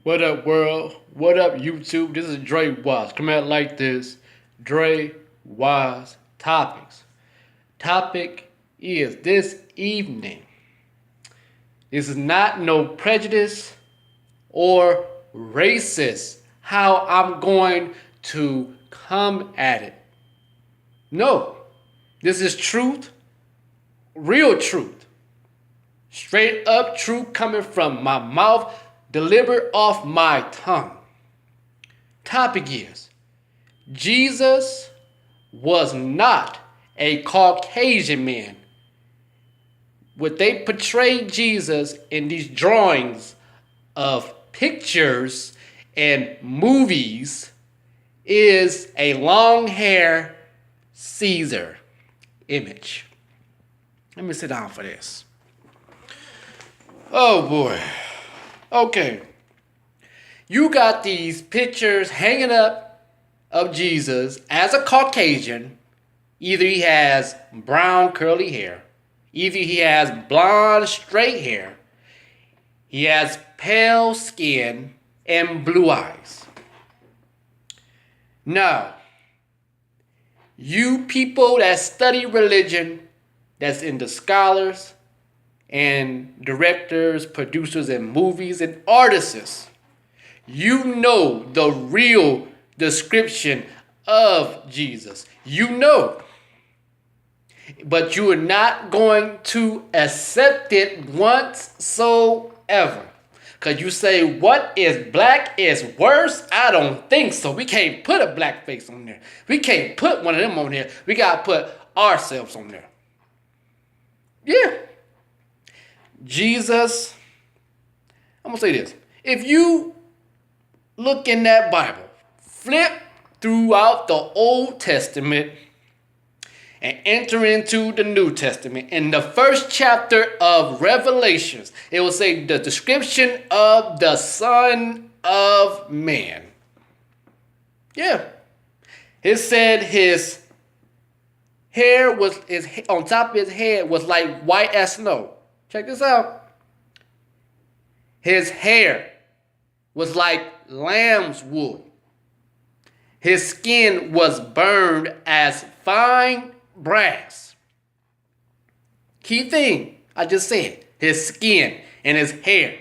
What up, world? What up, YouTube? This is Drewize. Come out like this. Drewize Topics. Topic is this evening. This is not no prejudice or racist. How I'm going to come at it. No, this is truth, real truth, straight up truth coming from my mouth, delivered off my tongue. Topic is, Jesus was not a Caucasian man. What they portrayed Jesus in these drawings of pictures and movies is a long hair Caesar image. Let me sit down for this. Oh boy. Okay. You got these pictures hanging up of Jesus as a Caucasian. Either he has brown curly hair, either he has blonde straight hair, he has pale skin and blue eyes. Now, you people that study religion, that's into scholars and directors, producers and movies and artists, you know the real description of Jesus. You know. But you are not going to accept it whatsoever. Because you say, what is black is worse? I don't think so. We can't put a black face on there. We can't put one of them on there. We got to put ourselves on there. Yeah. Jesus, I'm going to say this. If you look in that Bible, flip throughout the Old Testament and enter into the New Testament, in the first chapter of Revelations, it will say the description of the Son of Man. Yeah. It said his hair was, on top of his head was like white as snow. Check this out. His hair was like lamb's wool. His skin was burned as fine brass. Key thing I just said, his skin and his hair.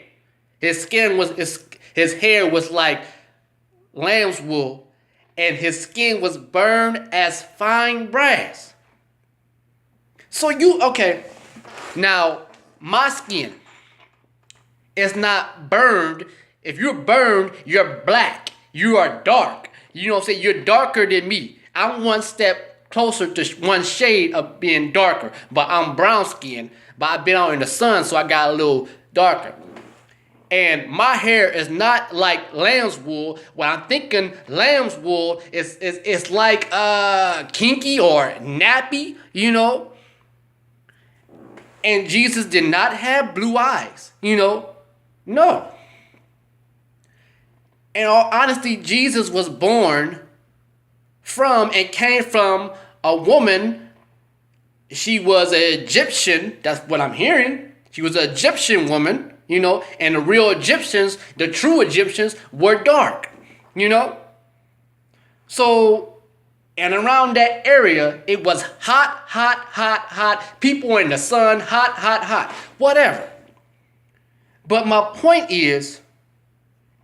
His hair was like lamb's wool, and his skin was burned as fine brass. So okay. Now, my skin is not burned. If you're burned, you're black. You are dark. You know what I'm saying? You're darker than me. I'm one step closer to one shade of being darker. But I'm brown skinned. But I've been out in the sun, so I got a little darker. And my hair is not like lamb's wool. When I'm thinking lamb's wool, it's like kinky or nappy, you know. And Jesus did not have blue eyes, you know. No. In all honesty, Jesus was born from and came from a woman. She was an Egyptian. That's what I'm hearing. She was an Egyptian woman, you know. And the real Egyptians, the true Egyptians, were dark, you know. So, and around that area, it was hot, hot, hot, hot. People were in the sun, hot, hot, hot. Whatever. But my point is,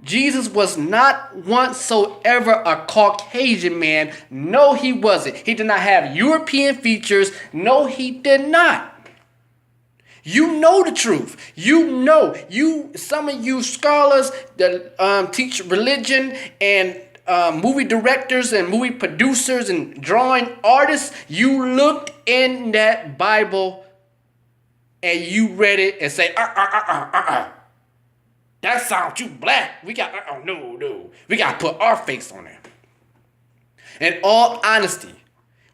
Jesus was not whatsoever a Caucasian man. No, he wasn't. He did not have European features. No, he did not. You know the truth. You know. Some of you scholars that teach religion and movie directors and movie producers and drawing artists, you looked in that Bible and you read it and say, that sounds too black. We got, no. We got to put our face on there. In all honesty,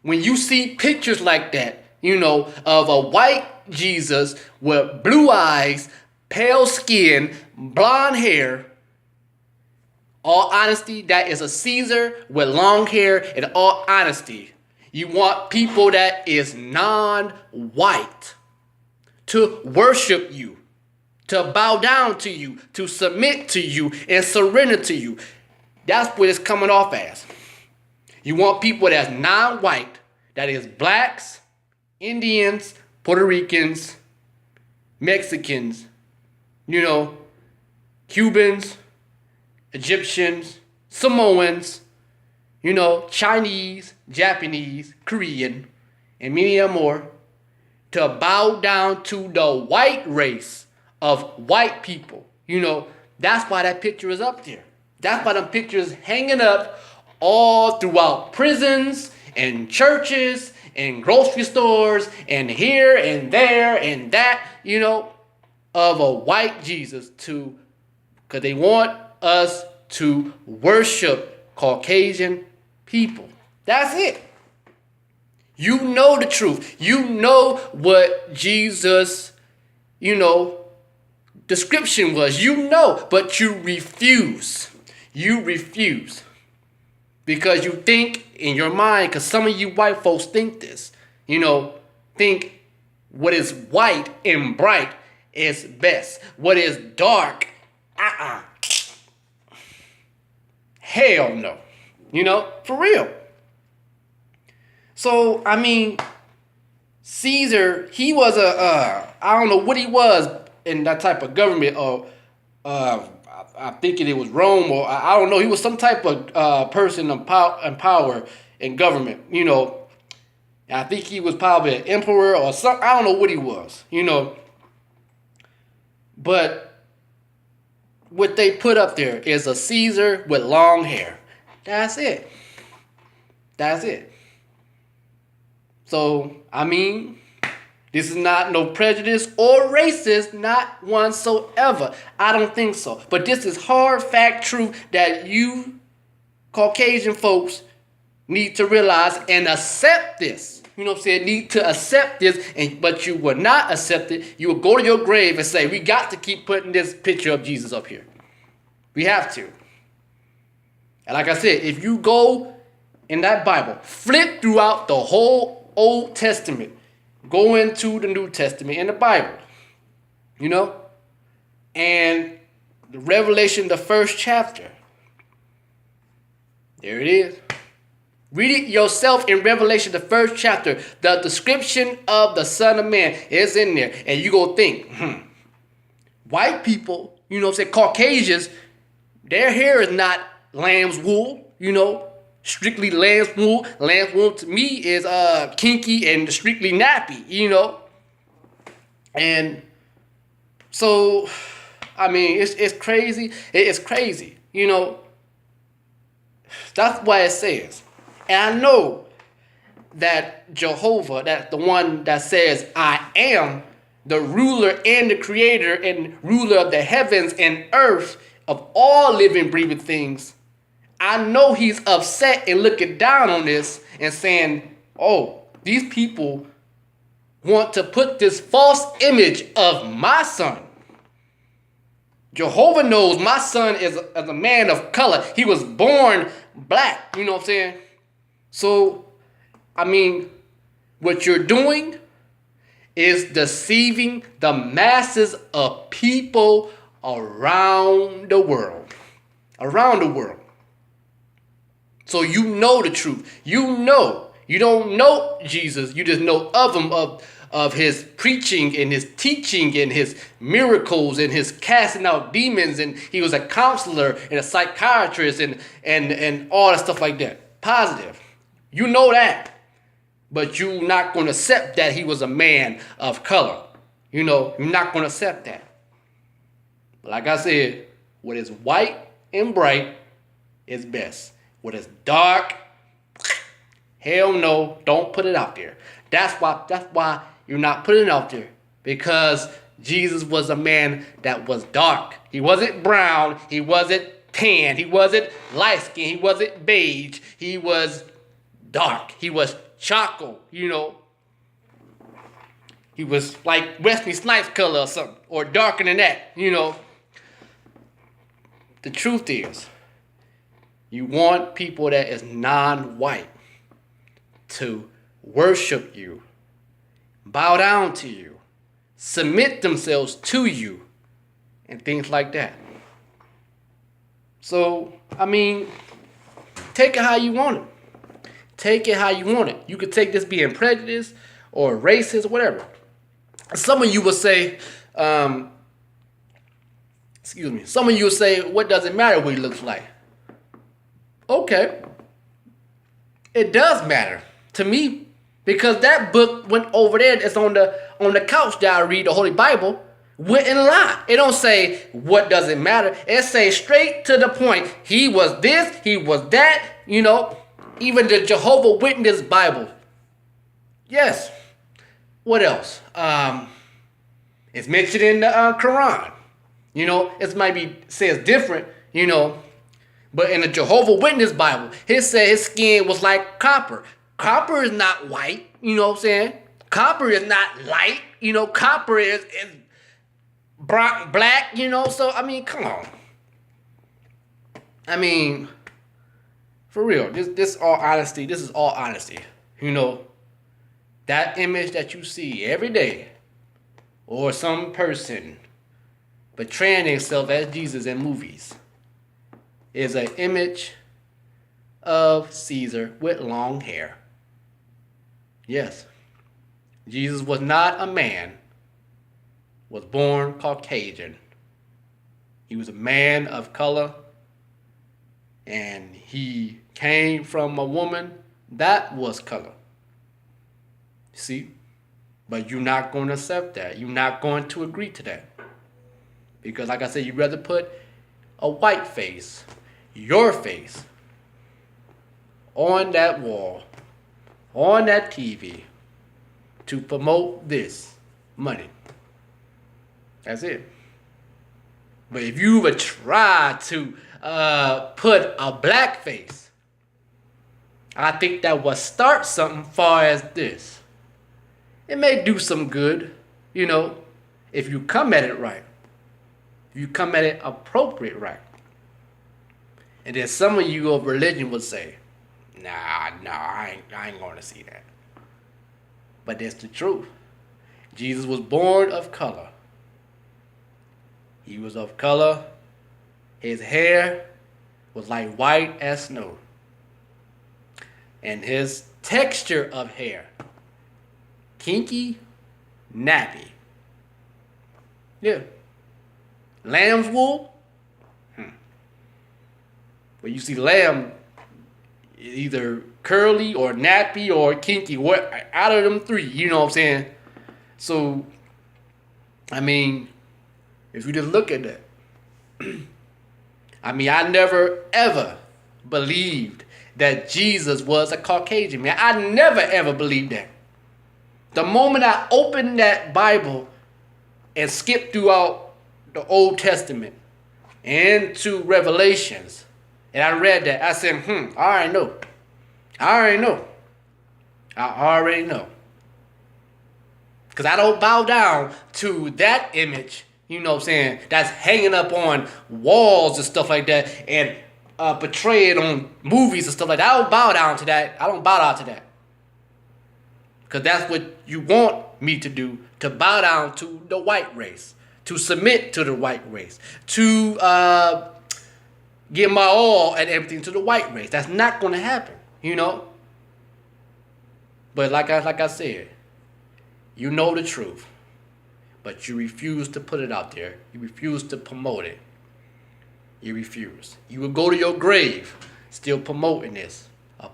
when you see pictures like that, you know, of a white Jesus with blue eyes, pale skin, blonde hair, all honesty, that is a Caesar with long hair. In all honesty, you want people that is non-white to worship you. to bow down to you, to submit to you, and surrender to you. That's what it's coming off as. You want people that's non-white, that is blacks, Indians, Puerto Ricans, Mexicans, Cubans, Egyptians, Samoans, Chinese, Japanese, Korean, and many more, to bow down to the white race of white people. That's why that picture is up there. That's why them pictures hanging up all throughout prisons and churches and grocery stores and here and there and that, of a white Jesus, because they want us to worship Caucasian people. That's it. You know the truth. You know what Jesus, description was. But you refuse. You refuse. Because you think in your mind, because some of you white folks think this, think what is white and bright is best. What is dark, hell no. For real. So, Caesar, he was I don't know what he was in that type of government, or I'm thinking it was Rome, or I don't know. He was some type of person in power in government, I think he was probably an emperor or something. I don't know what he was, But what they put up there is a Caesar with long hair. That's it. That's it. So, this is not no prejudice or racist, not whatsoever. I don't think so. But this is hard fact truth that you Caucasian folks need to realize and accept this. Need to accept this, but you will not accept it. You will go to your grave and say, we got to keep putting this picture of Jesus up here. We have to. And like I said, if you go in that Bible, flip throughout the whole Old Testament, go into the New Testament in the Bible, and the Revelation, the first chapter. There it is. Read it yourself in Revelation, the first chapter. The description of the Son of Man is in there. And you go think, white people, Caucasians, their hair is not lamb's wool, strictly lamb's wool. Lamb's wool to me is kinky and strictly nappy, And so, it's crazy. It's crazy, That's why it says. And I know that Jehovah, that the one that says, I am the ruler and the creator and ruler of the heavens and earth, of all living, breathing things, I know he's upset and looking down on this and saying, oh, these people want to put this false image of my son. Jehovah knows my son is a man of color. He was born black, you know what I'm saying? So, what you're doing is deceiving the masses of people around the world. Around the world. So you know the truth. You know. You don't know Jesus. You just know of him, of his preaching and his teaching and his miracles and his casting out demons. And he was a counselor and a psychiatrist and all that stuff like that. Positive. You know that. But you're not going to accept that he was a man of color. You're not going to accept that. Like I said, what is white and bright is best. What is dark, hell no, don't put it out there. That's why you're not putting it out there. Because Jesus was a man that was dark. He wasn't brown. He wasn't tan. He wasn't light skinned. He wasn't beige. He was dark. He was charcoal, He was like Wesley Snipes color or something. Or darker than that, The truth is, you want people that is non-white to worship you, bow down to you, submit themselves to you, and things like that. So, I mean, take it how you want it. Take it how you want it. You could take this being prejudiced or racist or whatever. Some of you will say, some of you will say, what does it matter what he looks like? Okay. It does matter to me, because that book went over there. It's on the couch that I read the Holy Bible. Went in line. It don't say what does it matter. It say straight to the point. He was this. He was that. You know, even the Jehovah Witness Bible. Yes. What else? It's mentioned in the Quran. You know, it might be says different. You know, but in the Jehovah Witness Bible, it said his skin was like copper. Copper is not white. You know what I'm saying? Copper is not light. You know, copper is brown, black, you know, so, I mean, come on. I mean, for real, this is all honesty, you know. That image that you see every day, or some person portraying themselves as Jesus in movies, is an image of Caesar with long hair. Yes, Jesus was not a man, was born Caucasian. He was a man of color, and he came from a woman that was color. See? But you're not going to accept that. You're not going to agree to that. Because like I said, you'd rather put a white face, your face, on that wall, on that TV, to promote this money. That's it. But if you would try to put a black face, I think that would start something far as this. It may do some good, you know, if you come at it right. If you come at it appropriate right. And then some of you of religion would say, nah, I ain't going to see that. But that's the truth. Jesus was born of color. He was of color. His hair was like white as snow. And his texture of hair, kinky, nappy. Yeah. Lamb's wool? But you see lamb either curly or nappy or kinky. What out of them three, you know what I'm saying? So, I mean, if you just look at that, I mean, I never ever believed that Jesus was a Caucasian man. I never ever believed that. The moment I opened that Bible and skipped throughout the Old Testament into Revelations, and I read that, I said, I already know. I already know. Because I don't bow down to that image, you know what I'm saying, that's hanging up on walls and stuff like that, and portrayed on movies and stuff like that. I don't bow down to that. Because that's what you want me to do, to bow down to the white race, to submit to the white race, to give my all and everything to the white race. That's not going to happen, you know. But like I said, you know the truth, but you refuse to put it out there. You refuse to promote it. You refuse. You will go to your grave still promoting this,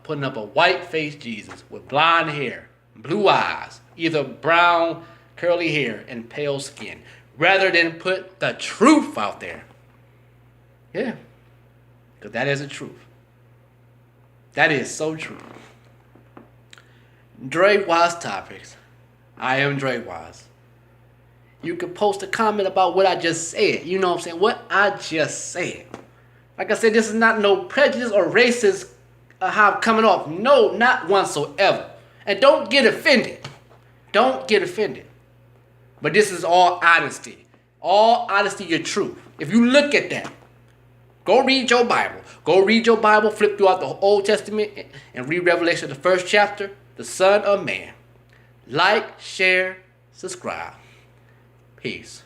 putting up a white-faced Jesus with blonde hair, blue eyes, either brown, curly hair, and pale skin, rather than put the truth out there. Yeah, because that is the truth. That is so true. Drewize Topics. I am Drewize. You can post a comment about what I just said. You know what I'm saying? What I just said. Like I said, this is not no prejudice or racist how I'm coming off. No, not whatsoever. And don't get offended. Don't get offended. But this is all honesty. All honesty, your truth. If you look at that, go read your Bible. Go read your Bible, flip throughout the Old Testament, and read Revelation, the first chapter, the Son of Man. Like, share, subscribe. Peace.